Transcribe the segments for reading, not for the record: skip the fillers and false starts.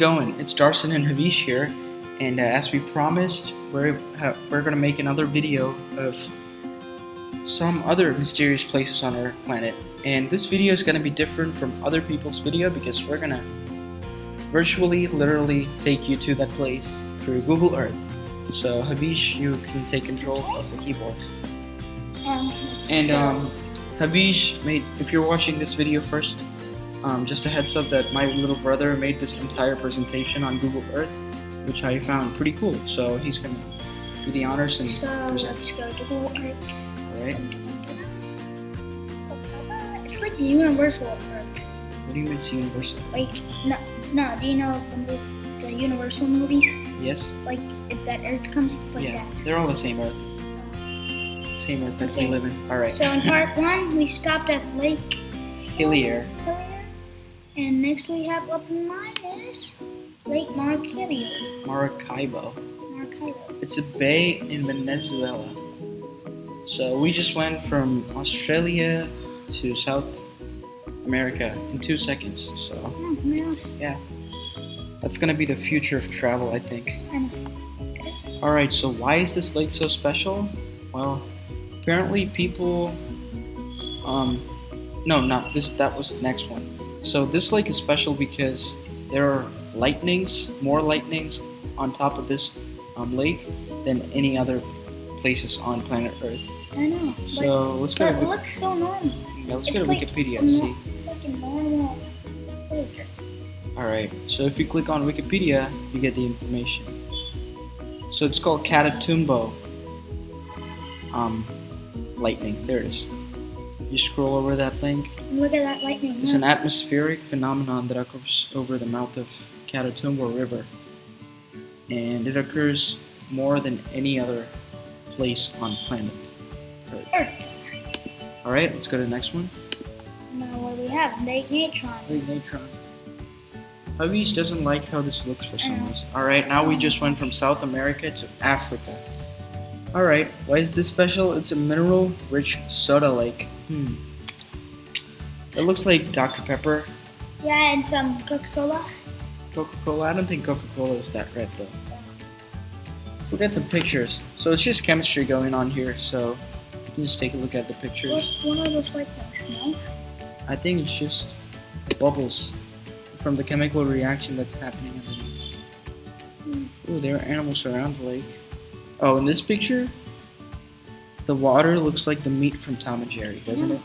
going? It's Darssan and Havish here, and as we promised, we're gonna make another video of some other mysterious places on our planet. And this video is gonna be different from other people's video because we're gonna virtually, literally take you to that place through Google Earth. So Havish, you can take control of the keyboard. Havish, if you're watching this video first, just a heads up that my little brother made this entire presentation on Google Earth, which I found pretty cool. So he's gonna do the honors and present. Let's go to Google Earth. Alright. It's like the universal Earth. What do you mean it's universal? Like, no, do you know the Universal movies? Yes. Like, if that Earth comes, it's like yeah, that. they're all the same Earth. Same Earth that we live in. Alright. So in part 1, we stopped at Lake Hillier. And next we have up in Minus Lake Maracaibo. Maracaibo. It's a bay in Venezuela. So we just went from Australia to South America in 2 seconds. So Yes. yeah, that's gonna be the future of travel, I think. Alright, so why is this lake so special? Well, apparently people, no, not this, that was the next one. So this lake is special because there are more lightnings on top of this lake than any other places on planet Earth. I know. So let's go. But it looks so normal. Yeah, let's go to Wikipedia and see. It's like a normal lake. Alright, so if you click on Wikipedia, you get the information. So it's called Catatumbo lightning. There it is. You scroll over that link. Look at that lightning. It's an atmospheric phenomenon that occurs over the mouth of Catatumbo River. And it occurs more than any other place on planet Earth. Alright, let's go to the next one. Now what do we have? Lake Natron. Lake Natron. Havish doesn't like how this looks for some reason. Alright, now we just went from South America to Africa. Alright, why is this special? It's a mineral-rich soda lake. It looks like Dr. Pepper. Yeah, and some Coca-Cola. Coca-Cola? I don't think Coca-Cola is that red though. Let's look at some pictures. So it's just chemistry going on here, so you can just take a look at the pictures. What are those white things, no? I think it's just bubbles from the chemical reaction that's happening underneath. Ooh, there are animals around the lake. Oh, in this picture, the water looks like the meat from Tom and Jerry, doesn't it?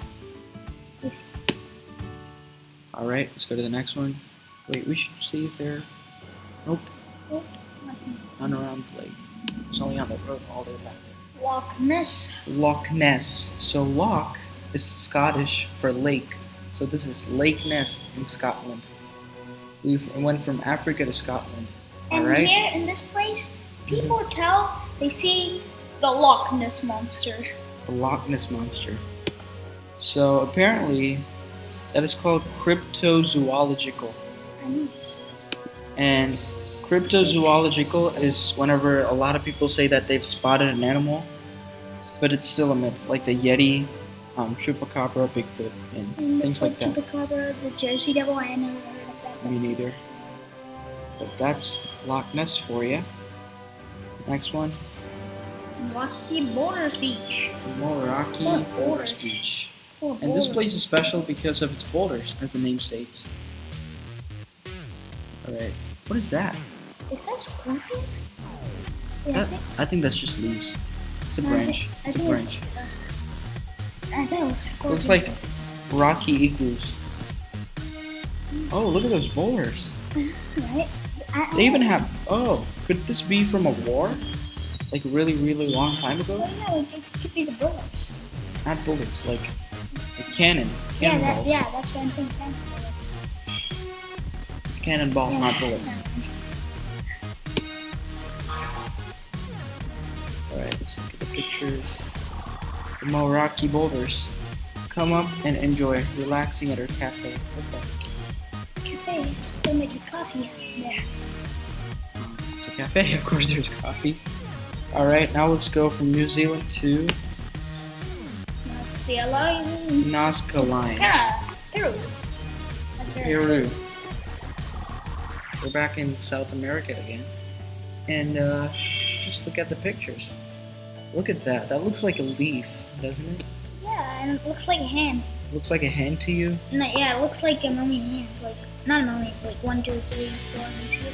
Alright, let's go to the next one. Wait, we should see if they're... Nope. None around the lake. It's only on the road all the way back there. Loch Ness. Loch Ness. So Loch is Scottish for lake. So this is Lake Ness in Scotland. We went from Africa to Scotland. And Alright? here in this place, people tell they see the Loch Ness Monster. The Loch Ness Monster. So apparently, that is called cryptozoological. I know. And cryptozoological is whenever a lot of people say that they've spotted an animal, but it's still a myth, like the Yeti, Chupacabra, Bigfoot, and things like that. Chupacabra, the Jersey Devil, I never heard of that. Me neither. But that's Loch Ness for you. Next one. Rocky Borders Beach. Rocky Borders Beach. And this place is special because of its boulders, as the name states. Alright, what is that? Is that scorpion? Yeah, I think that's just leaves. It's a branch. It's a branch. I think it was scorpion. Looks like rocky igloos. Oh, look at those boulders. Right? They even have... Oh, could this be from a war? Like a really, really long time ago? Well, yeah, it could be the bullets. Not bullets, like a cannon. Cannonballs. Yeah, that's what I'm thinking. Bullets. It's cannonball, not bullet. Alright, let's look at the pictures. The Rocky boulders. Come up and enjoy relaxing at our cafe. Cafe. They make the coffee there. It's a cafe, of course there's coffee. Alright, now let's go from New Zealand to Nazca Lines. Peru. Peru. we're back in South America again. And just look at the pictures. Look at that. That looks like a leaf, doesn't it? Yeah, and it looks like a hand. Looks like a hand to you? No, yeah, it looks like a million hands. Like, not a million, like 1, 2, 3, 4, you see it?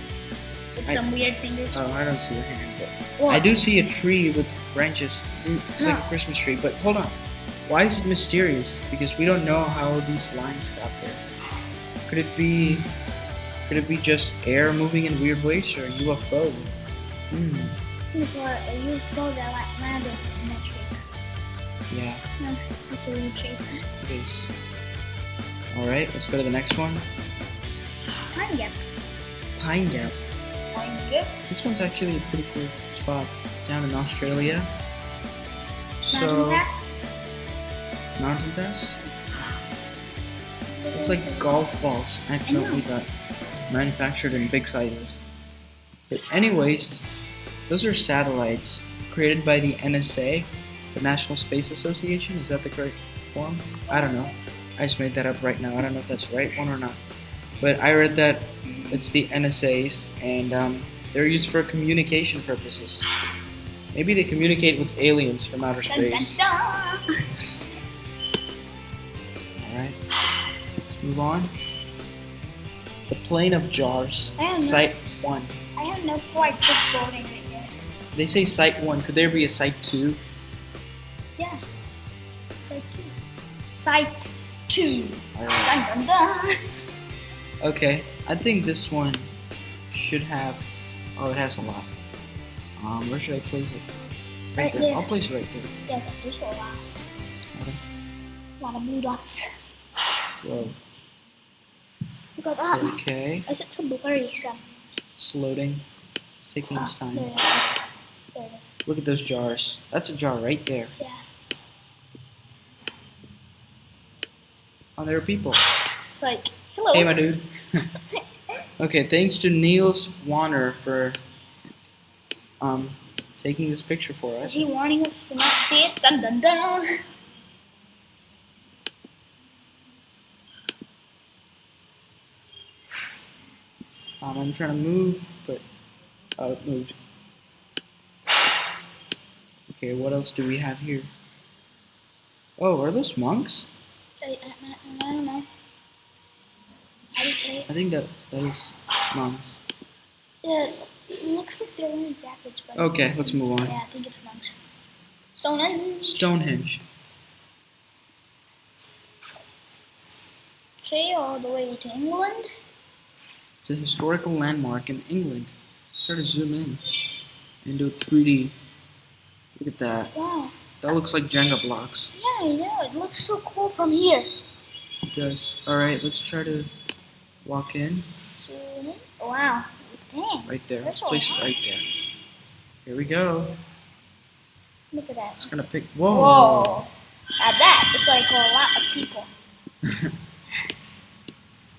With some weird fingers. Oh, I don't see a hand, but Well, I do see a tree with branches. It's like a Christmas tree, but hold on. Why is it mysterious? Because we don't know how these lines got there. Could it be just air moving in weird ways or a UFO? I think it's a UFO that landed in that tree. Yeah, No, it's a weird shape. it is. Alright, let's go to the next one. Pine Gap. Pine Gap. Pine Gap. This one's actually a pretty cool spot down in Australia. Mountain Pass. Mountain Pass? Looks like golf balls accidentally got manufactured in big sizes. But anyways, those are satellites created by the NSA, the National Space Association. Is that the correct form? I don't know. I just made that up right now. I don't know if that's the right one or not. But I read that it's the NSA's, and they're used for communication purposes. Maybe they communicate with aliens from outer space. Dun, dun, dun. Alright, let's move on. The Plain of Jars, I don't know. Site 1. I have no clue. It's just floating right there. They say Site 1. Could there be a Site 2? Yeah. Site 2. Site 2. Alright. Dun, dun, dun. Okay, I think this one should have... Oh, it has a lot. Where should I place it? Right there. I'll place it right there. Yeah, because there's a lot. Okay. A lot of blue dots. Whoa. Look at that. Okay, Is it so blurry? Some. it's loading. It's taking its time. There it is. There it is. Look at those jars. That's a jar right there. Yeah. Oh, there are people. It's like, hello. Hey, my dude. Okay, thanks to Niels Warner for taking this picture for Is us. he warning us to not see it? Dun dun dun. I'm trying to move, but it moved. Okay, what else do we have here? Oh, are those monks? I don't know. Okay. I think that is monks. Yeah, it looks like they're wearing jackets, but Okay, let's move on. yeah, I think it's monks. Stonehenge. Stonehenge. Okay, all the way to England. It's a historical landmark in England. Try to zoom in and do a 3D. Look at that. Wow. That looks like Jenga blocks. Yeah, I know. It looks so cool from here. It does. Alright, let's try to walk in. Wow. Dang. Right there. Let's That's place a it lot. right there. Here we go. Look at that. Just gonna pick. Whoa! Whoa. Now that is what I call a lot of people.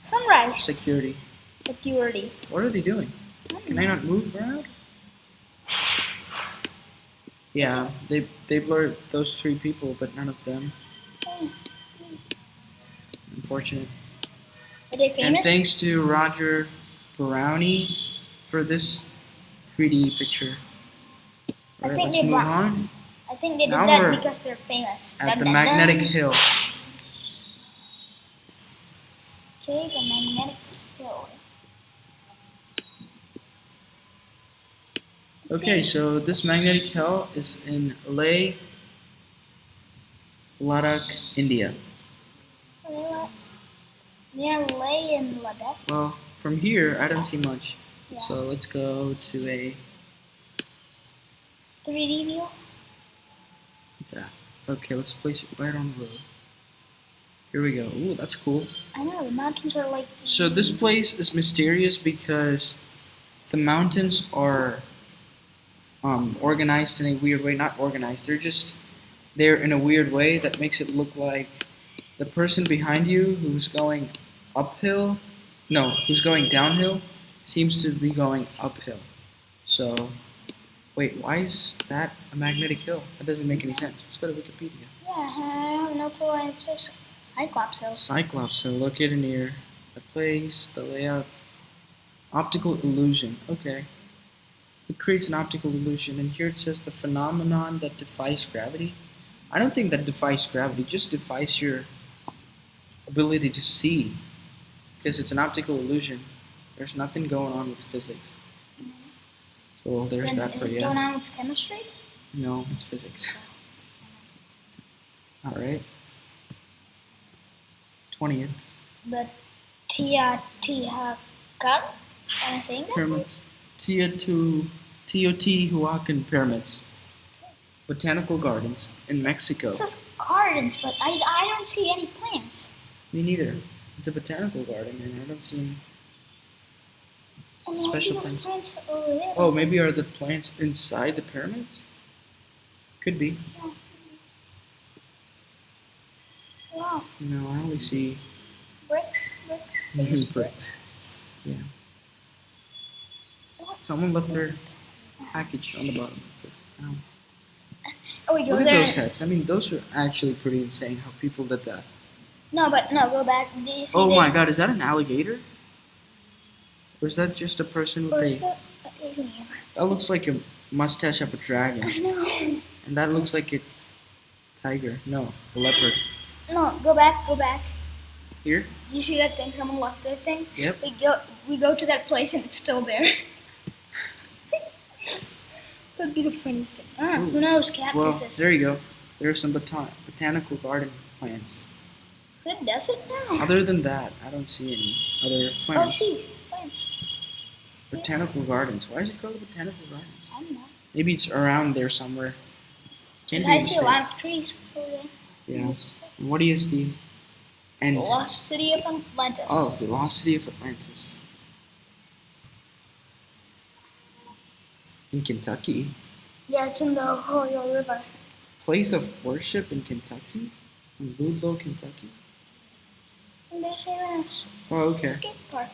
Sunrise. Security. Security. What are they doing? Can I not move around? Yeah, they blurred those 3 people, but none of them. Unfortunate. Are they And famous? thanks to Roger Brownie for this 3D picture. I Alright, think let's they move brought- on. I think they did Now that we're because they're famous. At Dun, the dun, Magnetic dun. Hill. Okay, the magnetic hill. Let's Okay, see. so this Magnetic Hill is in Leh, Ladakh, India. Near Leh and Ladakh. Well, from here, I don't see much. Yeah. So let's go to a 3D view. that. Okay, let's place it right on the road. Here we go. Ooh, that's cool. I know, the mountains are like... So this place is mysterious because the mountains are organized in a weird way. Not organized. They're in a weird way that makes it look like the person behind you who's going uphill, no, who's going downhill, seems to be going uphill. So, wait, why is that a magnetic hill? That doesn't make any sense. Let's go to Wikipedia. Yeah, I have no clue. It's just Cyclops Hill. Cyclops Hill, located near the place, the layout Optical illusion. Okay. It creates an optical illusion, and here it says the phenomenon that defies gravity. I don't think that defies gravity, it just defies your ability to see, because it's an optical illusion. There's nothing going on with physics. So there's Then that for is it you. going on with chemistry? No, it's physics. All right. 20th. The Teotihuacan. Am I saying that? Pyramids. Teotihuacan pyramids. Botanical gardens in Mexico. It says gardens, but I don't see any plants. Me neither. It's a botanical garden, and I don't see any. I mean, I see Special those plants. plants over there. Oh, maybe are the plants inside the pyramids? Could be. Yeah. Wow. No, I only see Bricks. new bricks. Yeah. What? Someone left their package on the bottom. Oh, we go Look at there. those heads. I mean, those are actually pretty insane how people did that. No, go back. Do you see Oh the- my god, is that an alligator? Or is that just a person with Or is a... that an alien? That looks like a mustache of a I dragon. know. And that looks like a tiger. No, a leopard. No, go back. Here? You see that thing? Someone left their thing. Yep. We go to that place and it's still there. That'd be the funniest thing. Ooh. Who knows? Well, Cactuses. there you go. There are some botanical garden plants. Good desert now. Other than that, I don't see any other Oh, plants. see, plants. Botanical gardens. Why is it called botanical gardens? I don't know. Maybe it's around there somewhere. Can't 'Cause be I a see a mistake. lot of trees over there. Yeah. What is the end? The lost city of Atlantis. Oh, the lost city of Atlantis. In Kentucky. Yeah, it's in the Ohio River. Place of worship in Kentucky? In Ludlow, Kentucky? And they're saying this. Oh, okay. Skate park.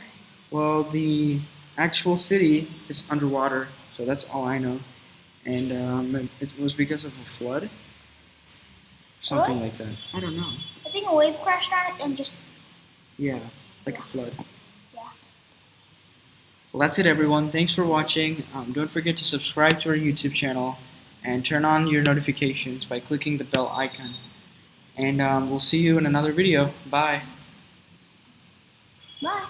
Well, the actual city is underwater, so that's all I know. And it was because of a flood? Something What? like that. I don't know. I think a wave crashed on it and just. Yeah, like a flood. Yeah. Well, that's it, everyone. Thanks for watching. Don't forget to subscribe to our YouTube channel and turn on your notifications by clicking the bell icon. And we'll see you in another video. Bye. Bye.